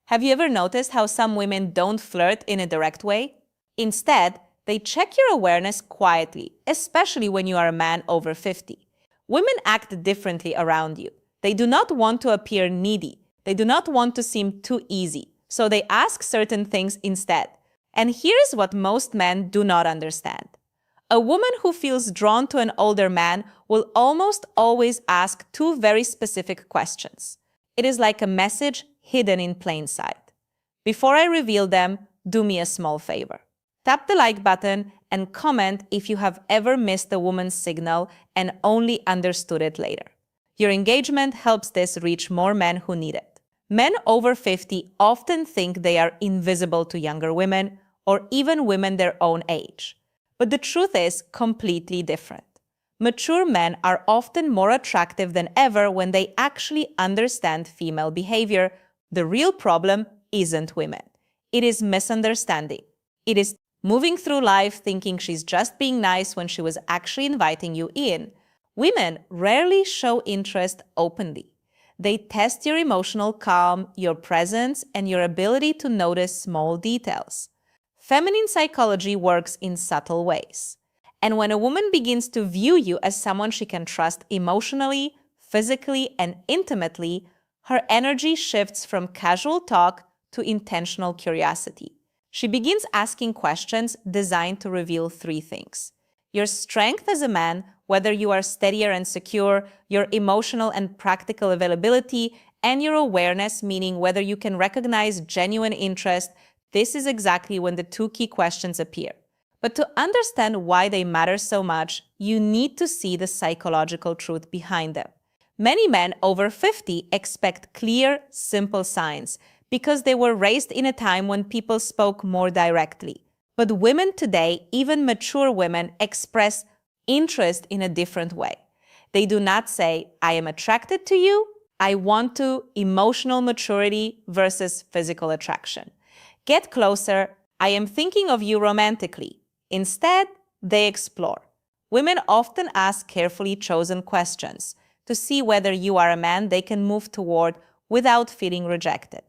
Have you ever noticed how some women don't flirt in a direct way? Instead, they check your awareness quietly, especially when you are a man over 50. Women act differently around you. They do not want to appear needy. They do not want to seem too easy. So they ask certain things instead. And here's what most men do not understand. A woman who feels drawn to an older man will almost always ask two very specific questions. It is like a message hidden in plain sight. Before I reveal them, do me a small favor. Tap the like button and comment if you have ever missed a woman's signal and only understood it later. Your engagement helps this reach more men who need it. Men over 50 often think they are invisible to younger women or even women their own age. But the truth is completely different. Mature men are often more attractive than ever when they actually understand female behavior. The real problem isn't women. It is misunderstanding. It is moving through life thinking she's just being nice when she was actually inviting you in. Women rarely show interest openly. They test your emotional calm, your presence, and your ability to notice small details. Feminine psychology works in subtle ways. And when a woman begins to view you as someone she can trust emotionally, physically, and intimately, her energy shifts from casual talk to intentional curiosity. She begins asking questions designed to reveal three things: your strength as a man, whether you are steadier and secure, your emotional and practical availability, and your awareness, meaning whether you can recognize genuine interest. This is exactly when the two key questions appear. But to understand why they matter so much, you need to see the psychological truth behind them. Many men over 50 expect clear, simple signs because they were raised in a time when people spoke more directly. But women today, even mature women, express interest in a different way. They do not say, I am attracted to you, I want to, emotional maturity versus physical attraction. Get closer, I am thinking of you romantically. Instead, they explore. Women often ask carefully chosen questions to see whether you are a man they can move toward without feeling rejected.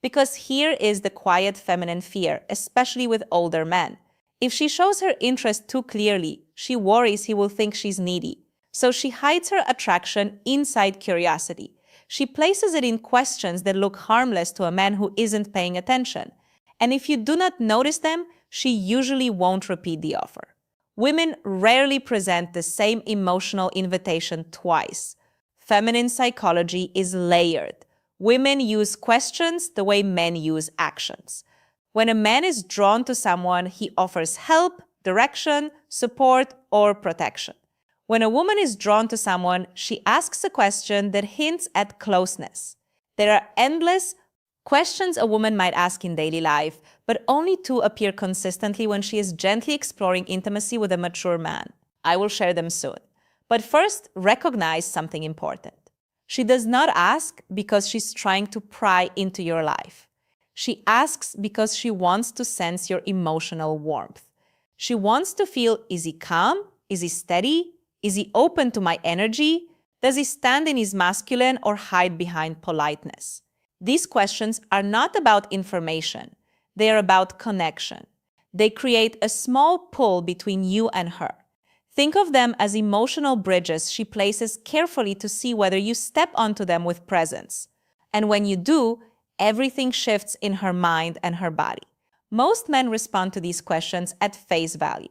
Because here is the quiet feminine fear, especially with older men. If she shows her interest too clearly, she worries he will think she's needy. So she hides her attraction inside curiosity. She places it in questions that look harmless to a man who isn't paying attention. And if you do not notice them, she usually won't repeat the offer. Women rarely present the same emotional invitation twice. Feminine psychology is layered. Women use questions the way men use actions. When a man is drawn to someone, he offers help, direction, support, or protection. When a woman is drawn to someone, she asks a question that hints at closeness. There are endless questions a woman might ask in daily life, but only two appear consistently when she is gently exploring intimacy with a mature man. I will share them soon. But first, recognize something important. She does not ask because she's trying to pry into your life. She asks because she wants to sense your emotional warmth. She wants to feel, is he calm? Is he steady? Is he open to my energy? Does he stand in his masculine or hide behind politeness? These questions are not about information. They are about connection. They create a small pull between you and her. Think of them as emotional bridges she places carefully to see whether you step onto them with presence. And when you do, everything shifts in her mind and her body. Most men respond to these questions at face value.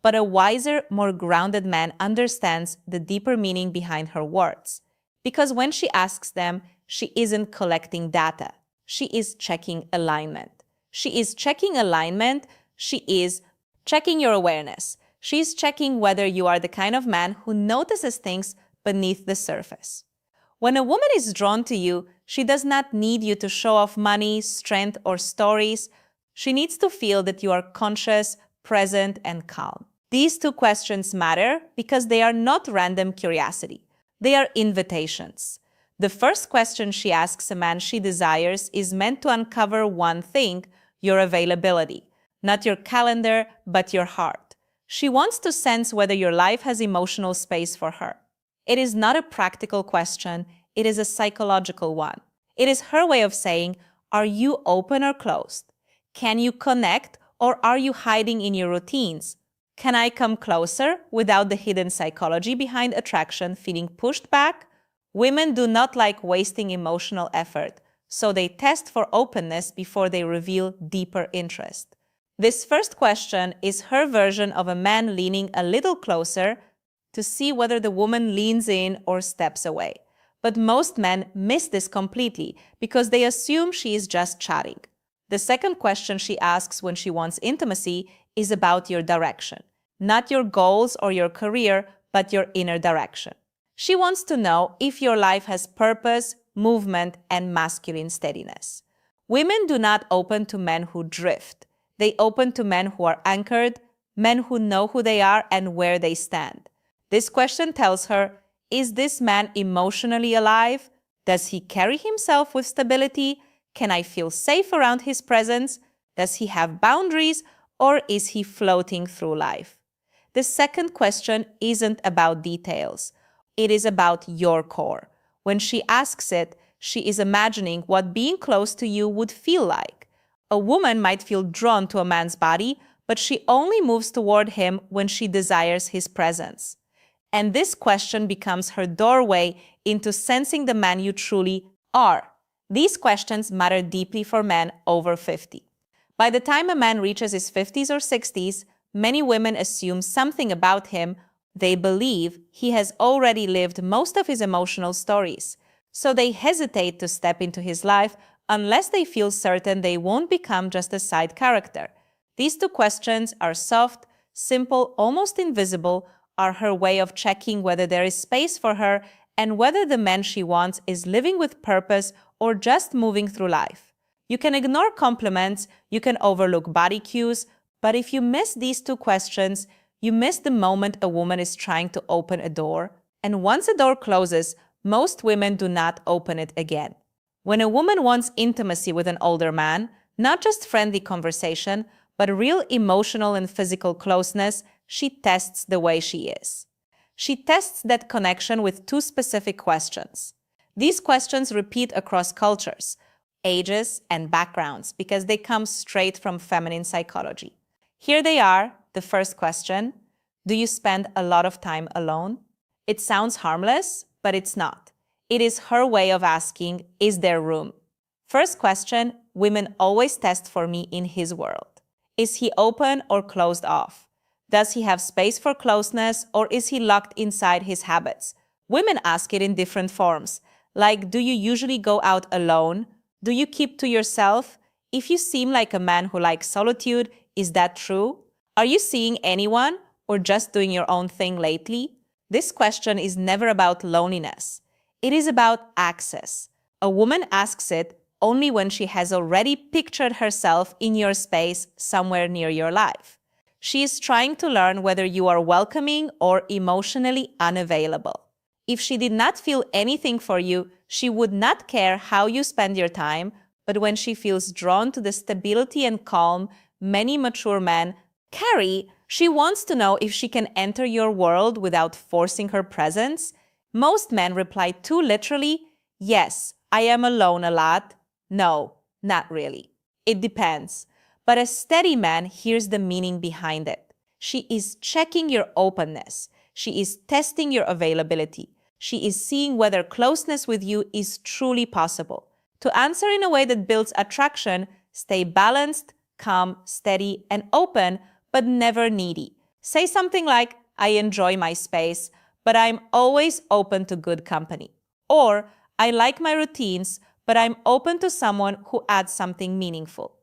But a wiser, more grounded man understands the deeper meaning behind her words. Because when she asks them, she isn't collecting data. She is checking alignment. She is checking alignment. She is checking your awareness. She is checking whether you are the kind of man who notices things beneath the surface. When a woman is drawn to you, she does not need you to show off money, strength, or stories. She needs to feel that you are conscious, present, and calm. These two questions matter because they are not random curiosity. They are invitations. The first question she asks a man she desires is meant to uncover one thing: your availability. Not your calendar, but your heart. She wants to sense whether your life has emotional space for her. It is not a practical question, it is a psychological one. It is her way of saying, Are you open or closed? Can you connect or are you hiding in your routines? Can I come closer without the hidden psychology behind attraction feeling pushed back? Women do not like wasting emotional effort, so they test for openness before they reveal deeper interest. This first question is her version of a man leaning a little closer to see whether the woman leans in or steps away. But most men miss this completely because they assume she is just chatting. The second question she asks when she wants intimacy is about your direction. Not your goals or your career, but your inner direction. She wants to know if your life has purpose, movement, and masculine steadiness. Women do not open to men who drift. They open to men who are anchored, men who know who they are and where they stand. This question tells her, is this man emotionally alive? Does he carry himself with stability? Can I feel safe around his presence? Does he have boundaries, or is he floating through life? The second question isn't about details. It is about your core. When she asks it, she is imagining what being close to you would feel like. A woman might feel drawn to a man's body, but she only moves toward him when she desires his presence. And this question becomes her doorway into sensing the man you truly are. These questions matter deeply for men over 50. By the time a man reaches his 50s or 60s, many women assume something about him. They believe he has already lived most of his emotional stories, so they hesitate to step into his life unless they feel certain they won't become just a side character. These two questions are soft, simple, almost invisible, are her way of checking whether there is space for her and whether the man she wants is living with purpose or just moving through life. You can ignore compliments, you can overlook body cues, but if you miss these two questions, you miss the moment a woman is trying to open a door. And once a door closes, most women do not open it again. When a woman wants intimacy with an older man, not just friendly conversation, but real emotional and physical closeness, she tests the way she is. She tests that connection with two specific questions. These questions repeat across cultures, ages, and backgrounds because they come straight from feminine psychology. Here they are. The first question: do you spend a lot of time alone? It sounds harmless, but it's not. It is her way of asking, is there room? First question, women always test for me in his world. Is he open or closed off? Does he have space for closeness, or is he locked inside his habits? Women ask it in different forms, like, do you usually go out alone? Do you keep to yourself? If you seem like a man who likes solitude, is that true? Are you seeing anyone or just doing your own thing lately? This question is never about loneliness. It is about access. A woman asks it only when she has already pictured herself in your space somewhere near your life. She is trying to learn whether you are welcoming or emotionally unavailable. If she did not feel anything for you, she would not care how you spend your time, but when she feels drawn to the stability and calm many mature men carry, she wants to know if she can enter your world without forcing her presence. Most men reply too literally, yes, I am alone a lot. No, not really. It depends. But a steady man hears the meaning behind it. She is checking your openness. She is testing your availability. She is seeing whether closeness with you is truly possible. To answer in a way that builds attraction, stay balanced, calm, steady, and open, but never needy. Say something like, I enjoy my space, but I'm always open to good company. Or, I like my routines, but I'm open to someone who adds something meaningful.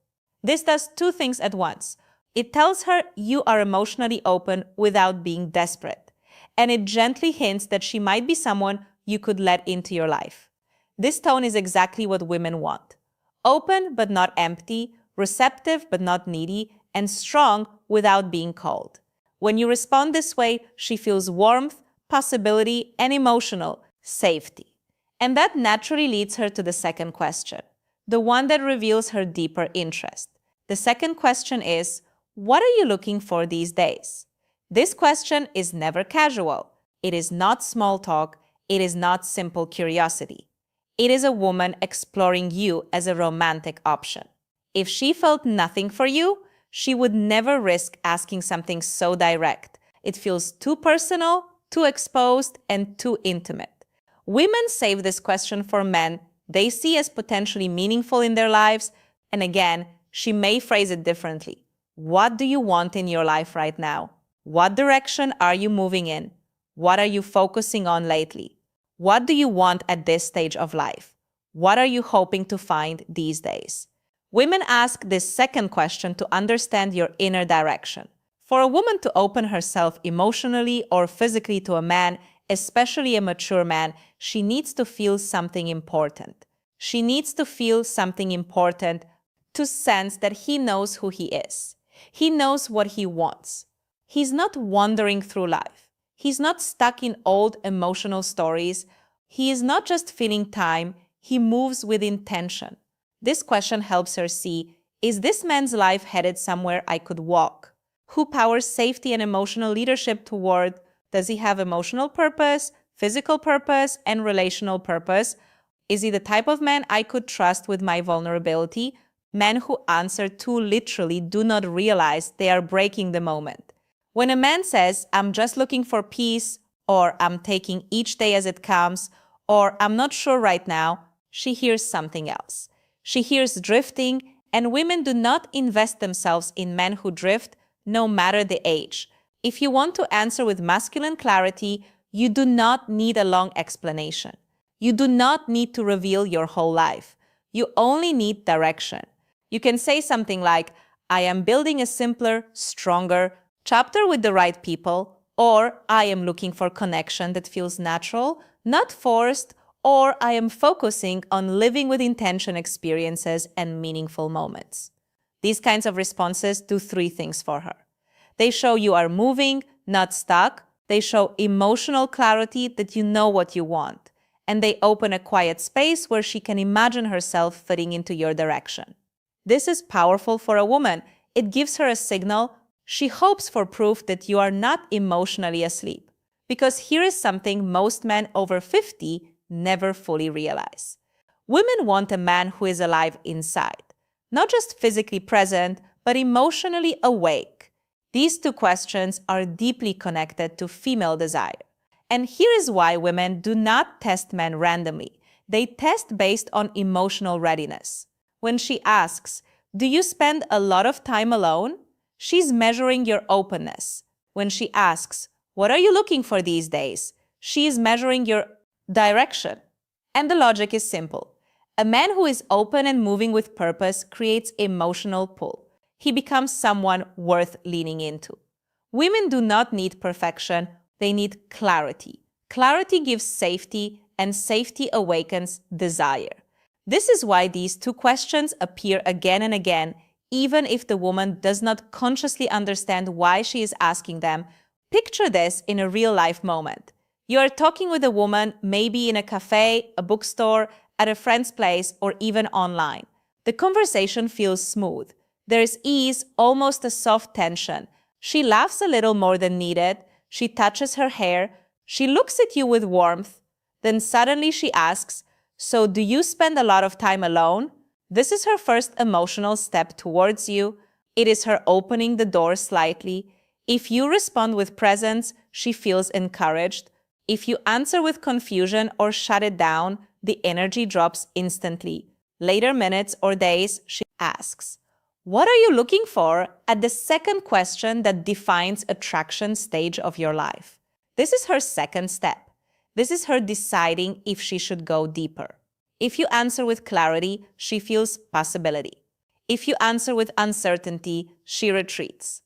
This does two things at once. It tells her you are emotionally open without being desperate, and it gently hints that she might be someone you could let into your life. This tone is exactly what women want. Open but not empty, receptive but not needy, and strong without being cold. When you respond this way, she feels warmth, possibility, and emotional safety. And that naturally leads her to the second question, the one that reveals her deeper interest. The second question is, what are you looking for these days? This question is never casual. It is not small talk. It is not simple curiosity. It is a woman exploring you as a romantic option. If she felt nothing for you, she would never risk asking something so direct. It feels too personal, too exposed, and too intimate. Women save this question for men they see as potentially meaningful in their lives, and again, she may phrase it differently. What do you want in your life right now? What direction are you moving in? What are you focusing on lately? What do you want at this stage of life? What are you hoping to find these days? Women ask this second question to understand your inner direction. For a woman to open herself emotionally or physically to a man, especially a mature man, she needs to feel something important. She needs to feel something important to sense that he knows who he is. He knows what he wants. He's not wandering through life. He's not stuck in old emotional stories. He is not just filling time. He moves with intention. This question helps her see, is this man's life headed somewhere I could walk? Who powers safety and emotional leadership toward? Does he have emotional purpose, physical purpose, and relational purpose? Is he the type of man I could trust with my vulnerability? Men who answer too literally do not realize they are breaking the moment. When a man says, I'm just looking for peace, or I'm taking each day as it comes, or I'm not sure right now, she hears something else. She hears drifting, and women do not invest themselves in men who drift, no matter the age. If you want to answer with masculine clarity, you do not need a long explanation. You do not need to reveal your whole life. You only need direction. You can say something like, I am building a simpler, stronger chapter with the right people, or I am looking for connection that feels natural, not forced, or I am focusing on living with intention experiences and meaningful moments. These kinds of responses do three things for her. They show you are moving, not stuck. They show emotional clarity that you know what you want. And they open a quiet space where she can imagine herself fitting into your direction. This is powerful for a woman. It gives her a signal. She hopes for proof that you are not emotionally asleep. Because here is something most men over 50 never fully realize. Women want a man who is alive inside, not just physically present, but emotionally awake. These two questions are deeply connected to female desire. And here is why women do not test men randomly. They test based on emotional readiness. When she asks, do you spend a lot of time alone? She's measuring your openness. When she asks, what are you looking for these days? She is measuring your direction. And the logic is simple. A man who is open and moving with purpose creates emotional pull. He becomes someone worth leaning into. Women do not need perfection. They need clarity. Clarity gives safety, and safety awakens desire. This is why these two questions appear again and again, even if the woman does not consciously understand why she is asking them. Picture this in a real-life moment. You are talking with a woman, maybe in a cafe, a bookstore, at a friend's place, or even online. The conversation feels smooth. There is ease, almost a soft tension. She laughs a little more than needed. She touches her hair. She looks at you with warmth. Then suddenly she asks, so do you spend a lot of time alone? This is her first emotional step towards you. It is her opening the door slightly. If you respond with presence, she feels encouraged. If you answer with confusion or shut it down, the energy drops instantly. Later minutes or days, she asks, what are you looking for? At the second question that defines attraction stage of your life. This is her second step. This is her deciding if she should go deeper. If you answer with clarity, she feels possibility. If you answer with uncertainty, she retreats.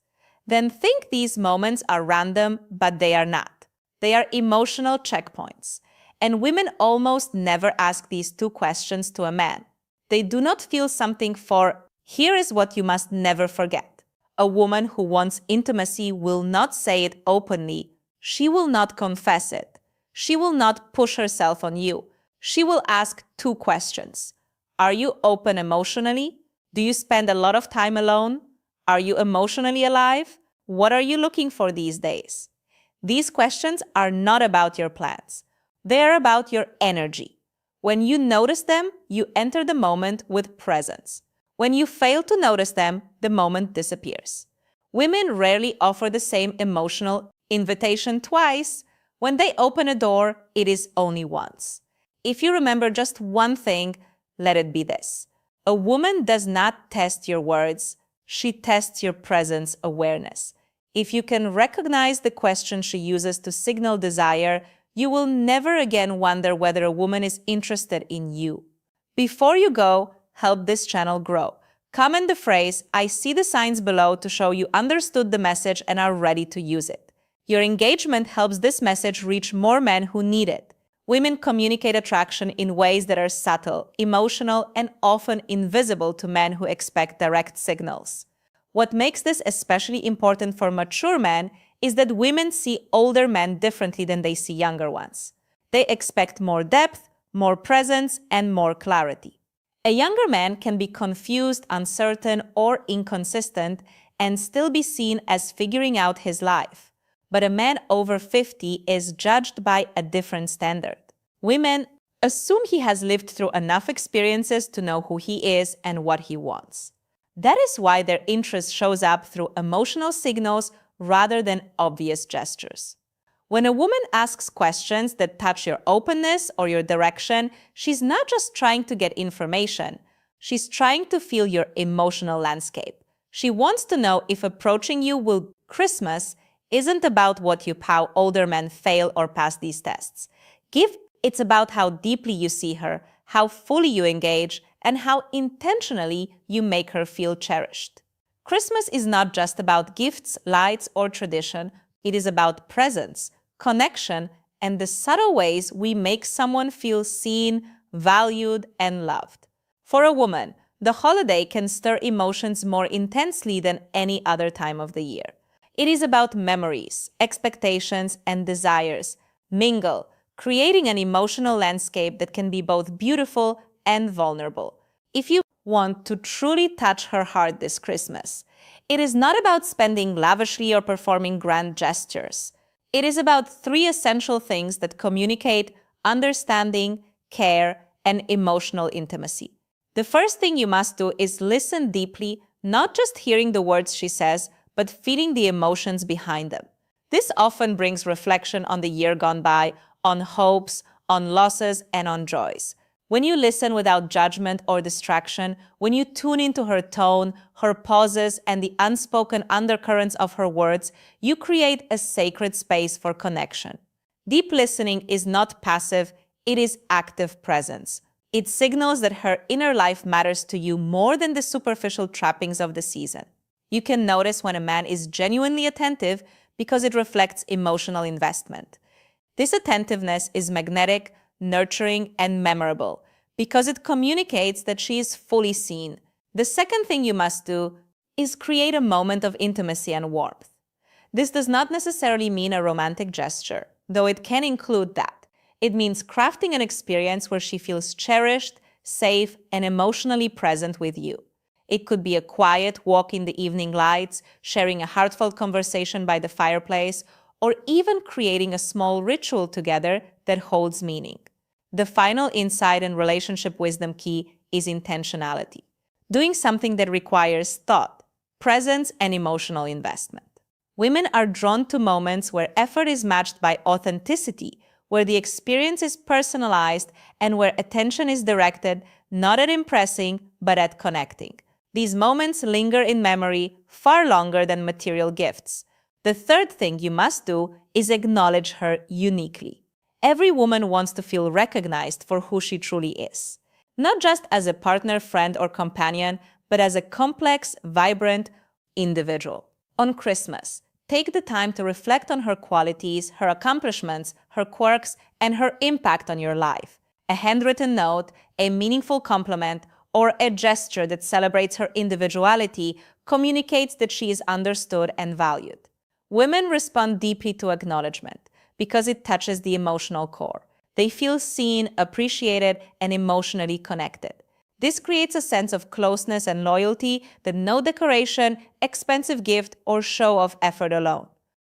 Then think these moments are random, but they are not. They are emotional checkpoints. And women almost never ask these two questions to a man. They do not feel something for, here is what you must never forget. A woman who wants intimacy will not say it openly. She will not confess it. She will not push herself on you. She will ask two questions. Are you open emotionally? Do you spend a lot of time alone? Are you emotionally alive? What are you looking for these days? These questions are not about your plans. They are about your energy. When you notice them, you enter the moment with presence. When you fail to notice them, the moment disappears. Women rarely offer the same emotional invitation twice. When they open a door, it is only once. If you remember just one thing, let it be this. A woman does not test your words, she tests your presence awareness. If you can recognize the question she uses to signal desire, you will never again wonder whether a woman is interested in you. Before you go, help this channel grow. Comment the phrase, "I see the signs below," to show you understood the message and are ready to use it. Your engagement helps this message reach more men who need it. Women communicate attraction in ways that are subtle, emotional, and often invisible to men who expect direct signals. What makes this especially important for mature men is that women see older men differently than they see younger ones. They expect more depth, more presence, and more clarity. A younger man can be confused, uncertain, or inconsistent and still be seen as figuring out his life. But a man over 50 is judged by a different standard. Women assume he has lived through enough experiences to know who he is and what he wants. That is why their interest shows up through emotional signals rather than obvious gestures. When a woman asks questions that touch your openness or your direction, she's not just trying to get information. She's trying to feel your emotional landscape. She wants to know if approaching you with Christmas isn't about what how older men fail or pass these tests. It's about how deeply you see her, how fully you engage, and how intentionally you make her feel cherished. Christmas is not just about gifts, lights, or tradition. It is about presence, connection, and the subtle ways we make someone feel seen, valued, and loved. For a woman, the holiday can stir emotions more intensely than any other time of the year. It is about memories, expectations, and desires mingle, creating an emotional landscape that can be both beautiful and vulnerable. If you want to truly touch her heart this Christmas, it is not about spending lavishly or performing grand gestures. It is about 3 essential things that communicate understanding, care, and emotional intimacy. The first thing you must do is listen deeply, not just hearing the words she says, but feeling the emotions behind them. This often brings reflection on the year gone by, on hopes, on losses, and on joys. When you listen without judgment or distraction, when you tune into her tone, her pauses, and the unspoken undercurrents of her words, you create a sacred space for connection. Deep listening is not passive, it is active presence. It signals that her inner life matters to you more than the superficial trappings of the season. You can notice when a man is genuinely attentive because it reflects emotional investment. This attentiveness is magnetic, nurturing, and memorable because it communicates that she is fully seen. The second thing you must do is create a moment of intimacy and warmth. This does not necessarily mean a romantic gesture, though it can include that. It means crafting an experience where she feels cherished, safe, and emotionally present with you. It could be a quiet walk in the evening lights, sharing a heartfelt conversation by the fireplace, or even creating a small ritual together that holds meaning. The final insight and relationship wisdom key is intentionality. Doing something that requires thought, presence, and emotional investment. Women are drawn to moments where effort is matched by authenticity, where the experience is personalized, and where attention is directed not at impressing, but at connecting. These moments linger in memory far longer than material gifts. The third thing you must do is acknowledge her uniquely. Every woman wants to feel recognized for who she truly is, not just as a partner, friend, or companion, but as a complex, vibrant individual. On Christmas, take the time to reflect on her qualities, her accomplishments, her quirks, and her impact on your life. A handwritten note, a meaningful compliment, or a gesture that celebrates her individuality communicates that she is understood and valued. Women respond deeply to acknowledgement because it touches the emotional core. They feel seen, appreciated, and emotionally connected. This creates a sense of closeness and loyalty that no decoration, expensive gift, or show of effort alone